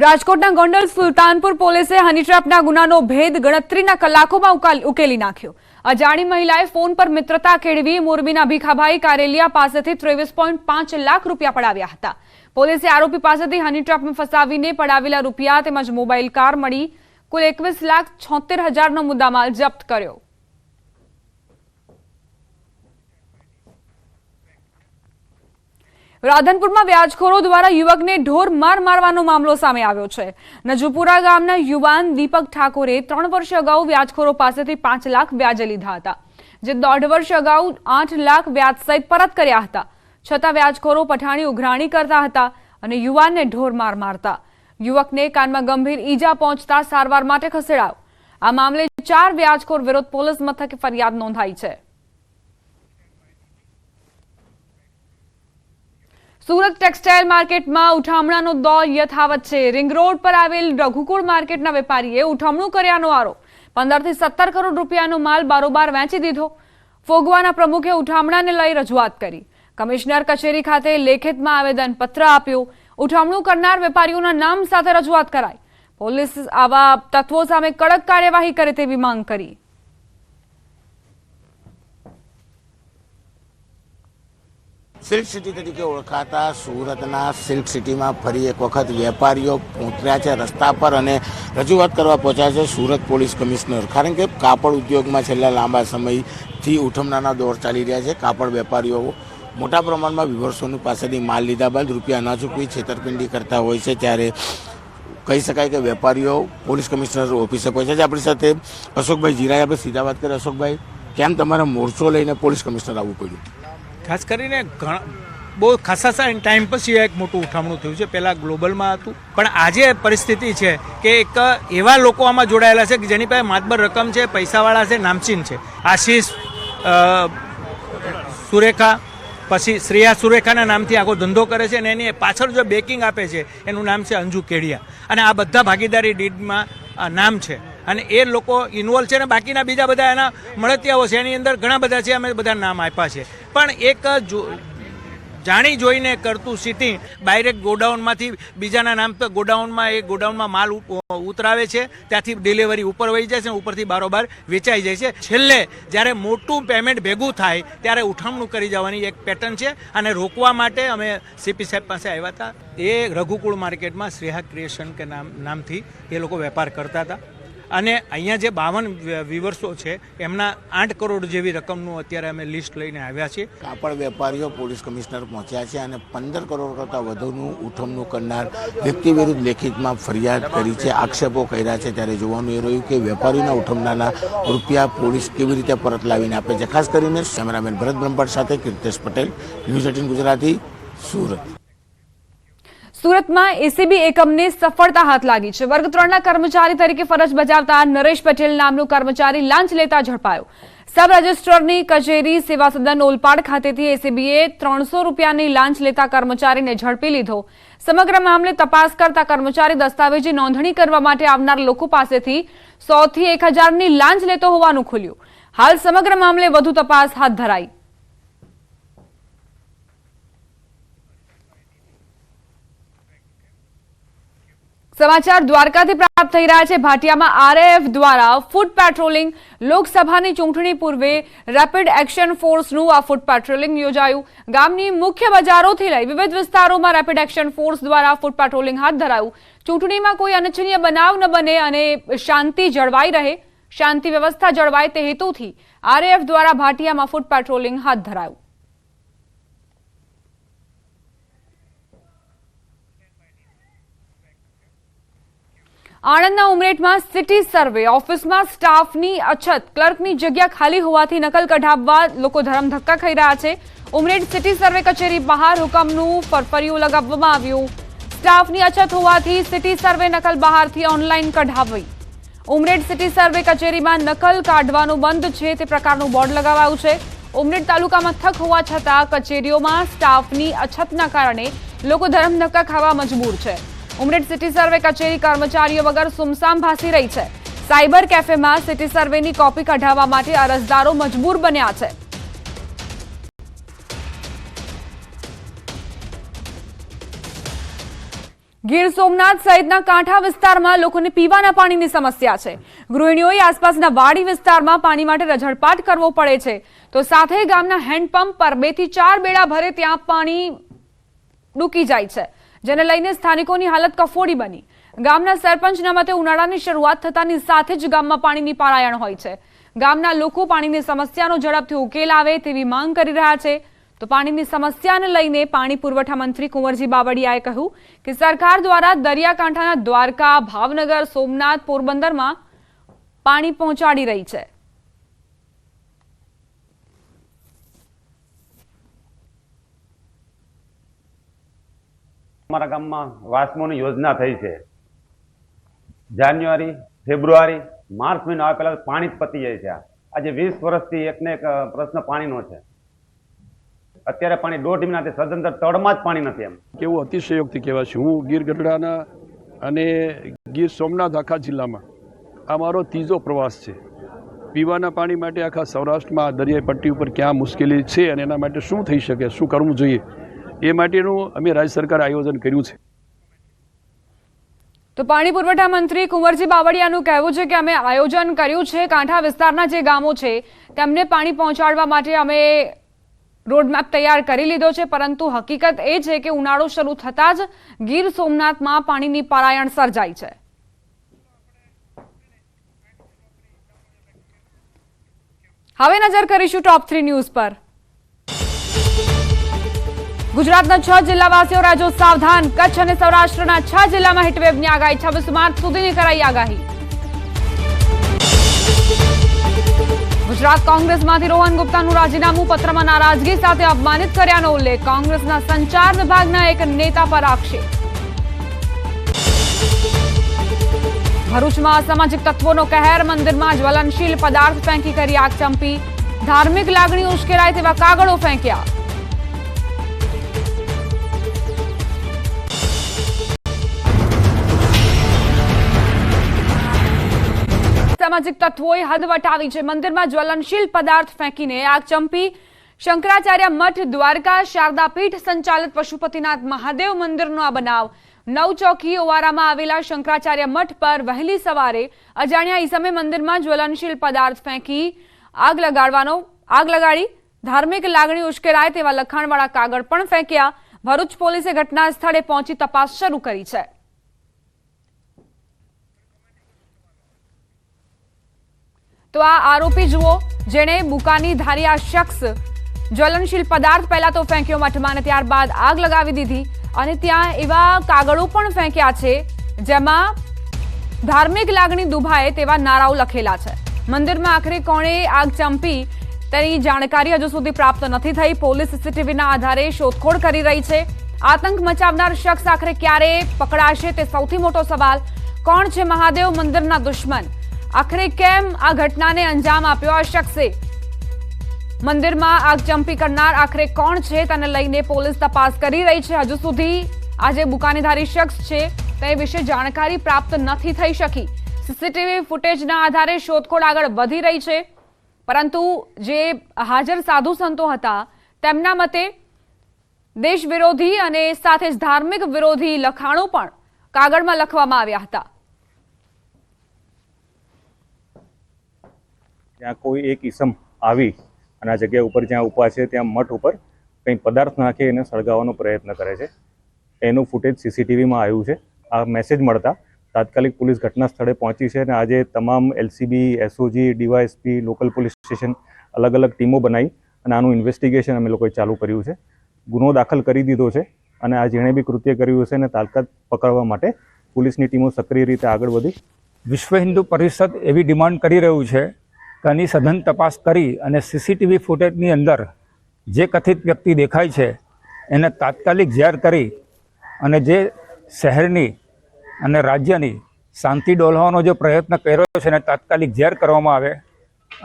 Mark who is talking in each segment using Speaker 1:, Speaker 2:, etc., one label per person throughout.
Speaker 1: રાજકોટના ગોંડલ સુલતાનપુર પોલીસે હની ટ્રેપના ગુનાનો ભેદ ગણતરીના કલાકોમાં ઉકેલી નાખ્યો। અજાણી મહિલાએ ફોન પર મિત્રતા કેળવી મોરબીના ભીખાભાઈ કારેલિયા પાસેથી 23.5 લાખ રૂપિયા પડાવ્યા હતા। પોલીસે આરોપી પાસેથી હની ટ્રેપમાં ફસાવીને પડાવેલા રૂપિયા તેમજ મોબાઈલ કાર મળી કુલ 21,76,000નો મુદ્દામાલ જપ્ત કર્યો। રાધનપુરમાં વ્યાજખોરો દ્વારા યુવકને ઢોર માર મારવાનો મામલો સામે આવ્યો છે। નજુપુરા ગામના યુવાન દીપક ઠાકોરે 3 વર્ષ અગાઉ વ્યાજખોરો પાસેથી 5 લાખ વ્યાજે લીધા હતા, જે 1.5 વર્ષ અગાઉ 8 લાખ વ્યાજ સહિત પરત કર્યા હતા। છતાં વ્યાજખોરો પઠાણી ઉઘરાણી કરતા હતા અને યુવાનને ઢોર માર મારતા। યુવકને કાનમાં ગંભીર ઈજા પહોંચતા સારવાર માટે ખસેડાયો। આ મામલે 4 વ્યાજખોર વિરુદ્ધ પોલીસ મથકે ફરિયાદ નોંધાઈ છે। સુરત ટેક્સટાઇલ માર્કેટમાં ઉઠામણાનો દોર યથાવત છે। રિંગ રોડ પર આવેલ રઘુકુળ માર્કેટના વેપારીએ ઉઠામણું કર્યાનો આરોપ। 15 થી 17 કરોડ રૂપિયાનો માલ બારોબાર વેચી દીધો। ફોગવાના પ્રમુખે ઉઠામણાને લઈ રજૂઆત કરી। કમિશનર કચેરી ખાતે લેખિતમાં આવેદન પત્ર આપ્યું। ઉઠામણું કરનાર વેપારીઓના નામ સાથે રજૂઆત કરાઈ। પોલીસ આવા તત્વો સામે કડક કાર્યવાહી કરે તેવી માંગ કરી।
Speaker 2: સિલ્ક સિટી તરીકે ઓળખાતા સુરતના સિલ્ક સિટીમાં ફરી એક વખત વેપારીઓ પહોંચ્યા છે રસ્તા પર અને રજૂઆત કરવા પહોંચ્યા છે સુરત પોલીસ કમિશનર। કારણ કે કાપડ ઉદ્યોગમાં છેલ્લા લાંબા સમયથી ઉઠમણાના દોર ચાલી રહ્યા છે। કાપડ વેપારીઓ મોટા પ્રમાણમાં વિવર્સોની પાસેથી માલ લીધા બાદ રૂપિયા ન ચૂકવી છેતરપિંડી કરતા હોય છે, ત્યારે કહી શકાય કે વેપારીઓ પોલીસ કમિશનર ઓફિસે પહોંચ્યા છે। આપણી સાથે અશોકભાઈ જીરાએ આપણે સીધા વાત કરીએ। અશોકભાઈ, કેમ તમારે મોરચો લઈને પોલીસ કમિશનર આવવું પડ્યું?
Speaker 3: ખાસ કરીને બહુ ખાસા ટાઈમ પછી એક મોટું ઉઠામણું થયું છે। પહેલાં ગ્લોબલમાં હતું, પણ આજે પરિસ્થિતિ છે કે એક એવા લોકો આમાં જોડાયેલા છે કે જેની પાસે માતબર રકમ છે, પૈસાવાળા છે, નામચીન છે। આશીષ સુરેખા, પછી શ્રેયા સુરેખાના નામથી આખો ધંધો કરે છે અને એની પાછળ જો બેકિંગ આપે છે એનું નામ છે અંજુ કેડિયા, અને આ બધા ભાગીદારી ડીડમાં નામ છે અને એ લોકો ઇન્વોલ્વ છે। અને બાકીના બીજા બધા એના મળતિયાઓ છે, એની અંદર ઘણા બધા છે, અમે બધા નામ આપ્યા છે। પણ એક જાણી જોઈને કરતું સિટિંગ ડાયરેક્ટ ગોડાઉનમાંથી બીજાના નામ પર ગોડાઉનમાં માલ ઉતરાવે છે, ત્યાંથી ડિલિવરી ઉપર વહી જાય છે, ઉપરથી બારોબાર વેચાઈ જાય છે। છેલ્લે જ્યારે મોટું પેમેન્ટ ભેગું થાય ત્યારે ઉઠામણું કરી જવાની એક પેટર્ન છે, અને રોકવા માટે અમે સીપી સાહેબ પાસે આવ્યા હતા। એ રઘુકુળ માર્કેટમાં શ્રેયા ક્રિએશન કે નામથી એ લોકો વેપાર કરતા હતા, અને અહીંયા જે 52 વિવર્સો છે એમના 8 કરોડ જેવી રકમનું અત્યારે અમે લિસ્ટ લઈને આવ્યા છીએ।
Speaker 2: કાપડ વેપારીઓ પોલીસ કમિશનર પહોંચ્યા છે અને 15 કરોડ કરતાં વધુનું ઉઠમણું કરનાર વ્યક્તિ વિરુદ્ધ લેખિતમાં ફરિયાદ કરી છે, આક્ષેપો કર્યા છે। ત્યારે જોવાનું એ રહ્યું કે વેપારીના ઉઠમણાના રૂપિયા પોલીસ કેવી રીતે પરત લાવીને આપે છે। ખાસ કરીને કેમેરામેન ભરત બ્રહ્મભટ્ટ સાથે કીર્તેશ પટેલ, ન્યૂઝ 18 ગુજરાતી, સુરત।
Speaker 1: સુરતમાં એસીબી એકમને સફળતા હાથ લાગી છે। વર્ગ 3ના કર્મચારી તરીકે ફરજ બજાવતા નરેશ પટેલ નામનો કર્મચારી લાંચ લેતા ઝડપાયો। સબ રજિસ્ટ્રારની કચેરી સેવા સદન ઓલપાડ ખાતેથી એસીબીએ 300 રૂપિયાની લાંચ લેતા કર્મચારીને ઝડપી લીધો। સમગ્ર મામલે તપાસ કરતા કર્મચારી દસ્તાવેજી નોંધણી કરવા માટે આવનાર લોકો પાસેથી 100 થી 1000ની લાંચ લેતો હોવાનું ખુલ્યું। હાલ સમગ્ર મામલે વધુ તપાસ હાથ ધરાઈ। સમાચાર દ્વારકાથી પ્રાપ્ત થઈ રહ્યા છે। ભાટિયામાં આરએએફ દ્વારા ફૂટ પેટ્રોલિંગ। લોકસભાની ચૂંટણી પૂર્વે રેપિડ એક્શન ફોર્સનું આ ફૂટ પેટ્રોલિંગ યોજાયું। ગામની મુખ્ય બજારોથી લઈ વિવિધ વિસ્તારોમાં રેપિડ એક્શન ફોર્સ દ્વારા ફૂટ પેટ્રોલિંગ હાથ ધરાયું। ચૂંટણીમાં કોઈ અનિચ્છનીય બનાવ ન બને અને શાંતિ જળવાઈ રહે, શાંતિ વ્યવસ્થા જળવાય તે હેતુથી આરએએફ દ્વારા ભાટિયામાં ફૂટ પેટ્રોલિંગ હાથ ધરાયું। આણંદના ઉમરેઠમાં સિટી સર્વે ઓફિસમાં સ્ટાફની અછત, ક્લર્કની જગ્યા ખાલી હોવાથી નકલ કઢાવવા લોકો ધરમધક્કા ખાઈ રહ્યા છે। ઉમરેઠ સિટી સર્વે કચેરી બહાર હુકમનું ફરફરિયું લગાવવામાં આવ્યું। સ્ટાફની અછત હોવાથી સિટી સર્વે નકલ બહારથી ઓનલાઈન કઢાવી। ઉમરેઠ સિટી સર્વે કચેરીમાં નકલ કાઢવાનું બંધ છે તે પ્રકારનું બોર્ડ લગાવાયું છે। ઉમરેઠ તાલુકા મથક હોવા છતાં કચેરીઓમાં સ્ટાફની અછતના કારણે લોકો ધરમધક્કા ખાવા મજબૂર છે। ઉમરેઠ સિટી સર્વે કચેરી કર્મચારીઓ વગર સુમસામ ભાસી રહી છે। સાયબર કેફેમાં સિટી સર્વેની કોપી કઢાવવા માટે અરજદારો મજબૂર બન્યા છે। ગીર સોમનાથ સહિતના કાંઠા વિસ્તારમાં લોકોને પીવાના પાણીની સમસ્યા છે. ગૃહિણીઓએ આસપાસના વાડી વિસ્તારમાં પાણી માટે રઝળપાટ કરવો પડે છે, તો સાથે ગામના હેન્ડપંપ પર 2 થી 4 બેડા ભરે ત્યાં પાણી ડૂકી જાય છે, જેને લઈને સ્થાનિકોની હાલત કફોડી બની. ગામના સરપંચના મતે ઉનાળાની શરૂઆત થતાની સાથે જ ગામમાં પાણીની પારાયણ હોય છે. ગામના લોકો પાણીની સમસ્યાનો ઝડપથી ઉકેલ આવે તેવી માંગ કરી રહ્યા છે. તો પાણીની સમસ્યાને લઈને પાણી પુરવઠા મંત્રી કુંવરજી બાવળિયાએ કહ્યું કે સરકાર દ્વારા દરિયાકાંઠાના દ્વારકા, ભાવનગર, સોમનાથ, પોરબંદરમાં પાણી પહોંચાડી રહી છે.
Speaker 4: અમારા ગામમાં વાસ્મોની યોજના થઈ છે. જાન્યુઆરી, ફેબ્રુઆરી, માર્ચ મહિનો આવે પહેલા પાણી જ પતી જાય છે. આજે 20 વર્ષથી એકને એક પ્રશ્ન પાણીનો છે. અત્યારે પાણી 1.5 મહિનાથી સદંતર તળમાં જ પાણી નથી. એમ
Speaker 5: કેવું અતિશયોક્તિ કહેવાય છે. હું ગીર ગઢડાના અને ગીર સોમનાથ આખા જિલ્લામાં આ મારો 3જો પ્રવાસ છે. પીવાના પાણી માટે આખા સૌરાષ્ટ્રમાં દરિયાઈ પટ્ટી ઉપર ક્યાં મુશ્કેલી છે અને એના માટે શું થઈ શકે, શું કરવું જોઈએ, એ માટેનું અમે રાજ્ય સરકારે આયોજન કર્યું છે.
Speaker 1: તો પાણી પુરવઠા મંત્રી કુંવરજી બાવળિયાનું કહેવું છે કે અમે આયોજન કર્યું છે. કાંઠા વિસ્તારના જે ગામો છે તેમને પાણી પહોંચાડવા માટે અમે રોડમેપ તૈયાર કરી લીધો છે, પરંતુ હકીકત એ છે કે ઉનાળો શરૂ થતાં જ ગીર સોમનાથમાં પાણીની પારાયણ સર્જાઈ છે. હવે નજર કરીશું ટોપ 3 ન્યૂઝ પર. ગુજરાતના 6 જિલ્લાવાસીઓ રાજ્યો સાવધાન. કચ્છ અને સૌરાષ્ટ્રના 6 જિલ્લામાં હીટવેવની આગાહી. 26 માર્ચ સુધીની કરાઈ આગાહી. ગુજરાત કોંગ્રેસમાંથી રોહન ગુપ્તાનું રાજીનામું, પત્રમાં નારાજગી સાથે અપમાનિત કર્યાનો ઉલ્લેખ. કોંગ્રેસના સંચાર વિભાગના એક નેતા પર આક્ષેપ. ભરૂચમાં અસામાજિક તત્વોનો કહેર. મંદિરમાં જ્વલનશીલ પદાર્થ ફેંકી કરી આગચંપી. ધાર્મિક લાગણી ઉશ્કેરાય તેવા કાગળો ફેંક્યા. સામાજિક તત્વોએ હદ વટાવી છે. મંદિરમાં જ્વલનશીલ પદાર્થ ફેંકીને આગચંપી. શંકરાચાર્ય મઠ, દ્વારકા શારદાપીઠ સંચાલિત પશુપતિનાથ મહાદેવ મંદિરનો આ બનાવ. નવચોકી ઓવારામાં આવેલા શંકરાચાર્ય મઠ પર વહેલી સવારે અજાણ્યા ઈસમે મંદિરમાં જ્વલનશીલ પદાર્થ ફેંકી આગ લગાડી ધાર્મિક લાગણી ઉશ્કેરાય તેવા લખાણવાળા કાગળ પણ ફેંક્યા. ભરૂચ પોલીસે ઘટના સ્થળે પહોંચી તપાસ શરૂ કરી છે. તો આ આરોપી જુઓ, જેણે બુકાની ધારી આ શખ્સ જ્વલનશીલ પદાર્થ પહેલા તો ફેંક્યો મઠમાં અને ત્યારબાદ આગ લગાવી દીધી અને ત્યાં એવા કાગળો પણ ફેંક્યા છે જેમાં ધાર્મિક લાગણી દુભાય તેવા નારાઓ લખેલા છે. મંદિરમાં આખરે કોણે આગ ચંપી તેની જાણકારી હજુ સુધી પ્રાપ્ત નથી થઈ. પોલીસ સીસીટીવીના આધારે શોધખોળ કરી રહી છે. આતંક મચાવનાર શખ્સ આખરે ક્યારે પકડાશે તે સૌથી મોટો સવાલ. કોણ છે મહાદેવ મંદિરના દુશ્મન? આખરે કેમ આ ઘટનાને અંજામ આપ્યો આ શખ્સે? મંદિરમાં આગચંપી કરનાર આખરે કોણ છે તેને લઈને પોલીસ તપાસ કરી રહી છે. હજુ સુધી આ જે બુકાનીધારી શખ્સ છે તે વિશે જાણકારી પ્રાપ્ત નથી થઈ શકી. સીસીટીવી ફૂટેજના આધારે શોધખોળ આગળ વધી રહી છે, પરંતુ જે હાજર સાધુ સંતો હતા તેમના મતે દેશ વિરોધી અને સાથે જ ધાર્મિક વિરોધી લખાણો પણ કાગળમાં લખવામાં આવ્યા હતા.
Speaker 6: ત્યાં કોઈ એક ઈસમ આવી અને આ જગ્યા ઉપર જ્યાં ઊભા છે ત્યાં મઠ ઉપર કંઈ પદાર્થ નાખી એને સળગાવવાનો પ્રયત્ન કરે છે. એનું ફૂટેજ સીસીટીવીમાં આવ્યું છે. આ મેસેજ મળતા તાત્કાલિક પોલીસ ઘટના સ્થળે પહોંચી છે અને આજે તમામ LCB, SOG, DYSP, local police station અલગ અલગ ટીમો બનાવી અને આનું ઇન્વેસ્ટિગેશન અમે લોકોએ ચાલુ કર્યું છે. ગુનો દાખલ કરી દીધો છે અને આ જેણે બી કૃત્ય કર્યું હશે એને તાત્કાલિક પકડવા માટે પોલીસની ટીમો સક્રિય રીતે આગળ વધી.
Speaker 7: વિશ્વ હિન્દુ પરિષદ એવી ડિમાન્ડ કરી રહ્યું છે કે આની સઘન તપાસ કરી અને સીસીટીવી ફૂટેજની અંદર જે કથિત વ્યક્તિ દેખાય છે એને તાત્કાલિક ઝેર કરી અને જે શહેરની અને રાજ્યની શાંતિ ડોલવાનો જે પ્રયત્ન કર્યો છે એને તાત્કાલિક ઝેર કરવામાં આવે.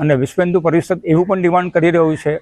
Speaker 7: અને વિશ્વ હિન્દુ પરિષદ એવું પણ ડિમાન્ડ કરી રહ્યું છે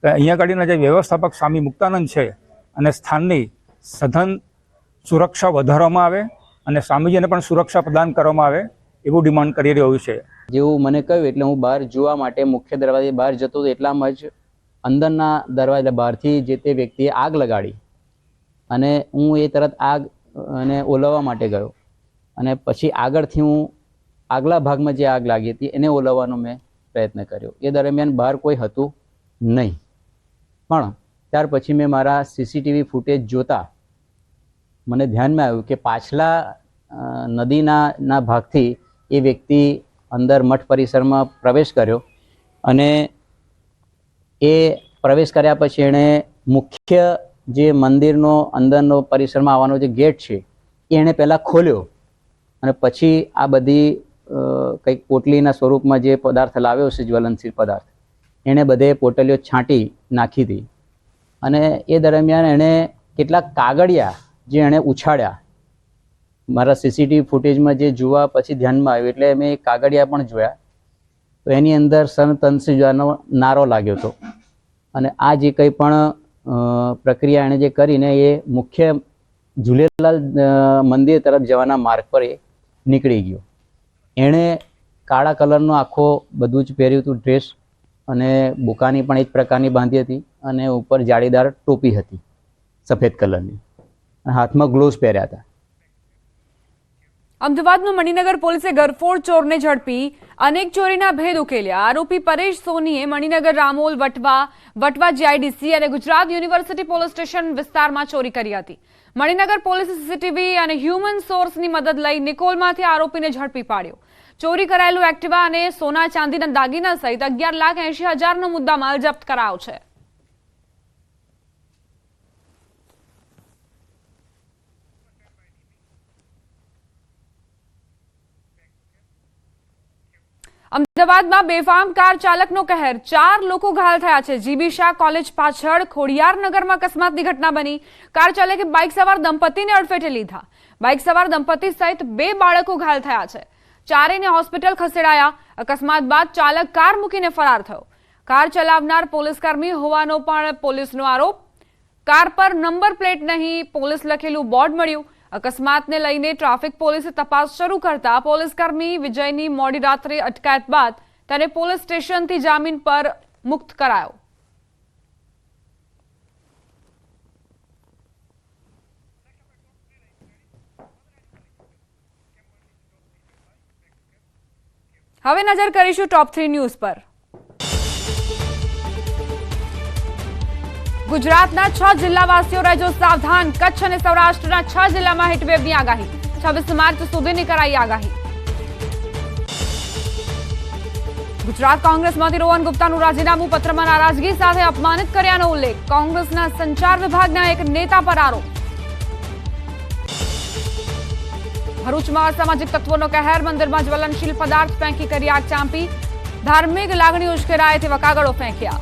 Speaker 7: કે અહીંયા આગળના જે વ્યવસ્થાપક સ્વામી મુક્તાનંદ છે અને સ્થાનની સઘન સુરક્ષા વધારવામાં આવે અને સ્વામીજીને પણ સુરક્ષા પ્રદાન કરવામાં આવે એવું ડિમાન્ડ કરી રહ્યું છે.
Speaker 8: જેવું મને કહ્યું એટલે હું બહાર જોવા માટે મુખ્ય દરવાજે બહાર જતો હતો. એટલામાં જ અંદરના દરવાજા બહારથી જે તે વ્યક્તિએ આગ લગાડી અને હું એ તરત આગ અને ઓલવવા માટે ગયો અને પછી આગળથી હું આગલા ભાગમાં જે આગ લાગી હતી એને ઓલવવાનો મેં પ્રયત્ન કર્યો. એ દરમિયાન બહાર કોઈ હતું નહીં, પણ ત્યાર પછી મેં મારા સીસીટીવી ફૂટેજ જોતા મને ધ્યાનમાં આવ્યું કે પાછલા નદીના ભાગથી એ વ્યક્તિ અંદર મઠ પરિસરમાં પ્રવેશ કર્યો અને એ પ્રવેશ કર્યા પછી એણે મુખ્ય જે મંદિરનો અંદરનો પરિસરમાં આવવાનો જે ગેટ છે એ એણે પહેલાં ખોલ્યો અને પછી આ બધી કંઈક પોટલીના સ્વરૂપમાં જે પદાર્થ લાવ્યો છે જ્વલનશીલ પદાર્થ એણે બધે પોટલીઓ છાંટી નાખી હતી. અને એ દરમિયાન એણે કેટલાક કાગળિયા જે એણે ઉછાળ્યા, મારા સીસીટીવી ફૂટેજમાં જે જોવા પછી ધ્યાનમાં આવ્યું એટલે મેં કાગળિયા પણ જોયા તો એની અંદર સનતનસીનો નારો લાગ્યો હતો. અને આ જે કંઈ પણ પ્રક્રિયા એણે જે કરીને એ મુખ્ય ઝૂલેલાલ મંદિર તરફ જવાના માર્ગ પર એ નીકળી ગયો. એણે કાળા કલરનો આખો બધું જ પહેર્યું હતું ડ્રેસ અને બુકાની પણ એ જ પ્રકારની બાંધી હતી અને ઉપર જાળીદાર ટોપી હતી સફેદ કલરની અને હાથમાં ગ્લોવ્સ પહેર્યા હતા.
Speaker 1: અમદાવાદમાં મણિનગર પોલીસે ગરફોડ ચોરને ઝડપી અનેક ચોરીના ભેદ ઉકેલ્યા. આરોપી પરેશ સોનીએ મણિનગર રામોલ વટવા જીઆઈડીસી અને ગુજરાત યુનિવર્સિટી પોલીસ સ્ટેશન વિસ્તારમાં ચોરી કરી હતી. મણિનગર પોલીસે સીસીટીવી અને હ્યુમન સોર્સની મદદ લઈ નિકોલમાંથી આરોપીને ઝડપી પાડ્યો. ચોરી કરાયેલું એક્ટિવા અને સોના ચાંદીના દાગીના સહિત 11,80,000નો મુદ્દામાલ જપ્ત કરાયો છે. અમદાવાદમાં બેફામ કાર ચાલકનો કહેર, 4 લોકો ઘાયલ થયા છે. જીબી શાહ કોલેજ પાછળ ખોડિયારનગરમાં અકસ્માતની ઘટના બની. કાર ચાલકે બાઇક સવાર દંપતીને અડફેટે લીધા. બાઇક સવાર દંપતી સહિત 2 બાળકો ઘાયલ થયા છે. ચારેયને હોસ્પિટલ ખસેડાયા. અકસ્માત બાદ ચાલક કાર મૂકીને ફરાર થયો. કાર ચલાવનાર પોલીસકર્મી હોવાનો પણ પોલીસનો આરોપ. કાર પર નંબર પ્લેટ નહીં, પોલીસ લખેલું બોર્ડ મળ્યું. અકસ્માતને લઈને ટ્રાફિક પોલીસે તપાસ શરૂ કરતા પોલીસકર્મી વિજયની મોડી રાત્રે અટકાયત બાદ તેને પોલીસ સ્ટેશનથી જામીન પર મુક્ત કરાયો. હવે નજર કરીશું ટોપ 3 ન્યૂઝ પર. ગુજરાતના 6 જિલ્લાવાસીઓ રહેજો સાવધાન. કચ્છ અને સૌરાષ્ટ્રના 6 જિલ્લામાં હીટવેવની આગાહી. 26 માર્ચ સુધીની કરાઈ આગાહી. ગુજરાત કોંગ્રેસમાંથી રોહન ગુપ્તાનું રાજીનામું, પત્રમાં નારાજગી સાથે અપમાનિત કર્યાનો ઉલ્લેખ. કોંગ્રેસના સંચાર વિભાગના એક નેતા પર આરોપ. ભરૂચમાં અસામાજિક તત્વોનો કહેર, મંદિરમાં જ્વલનશીલ પદાર્થ ફેંકી કરી આગ ચાંપી. ધાર્મિક લાગણી ઉશ્કેરાય તેવા કાગળો ફેંક્યા.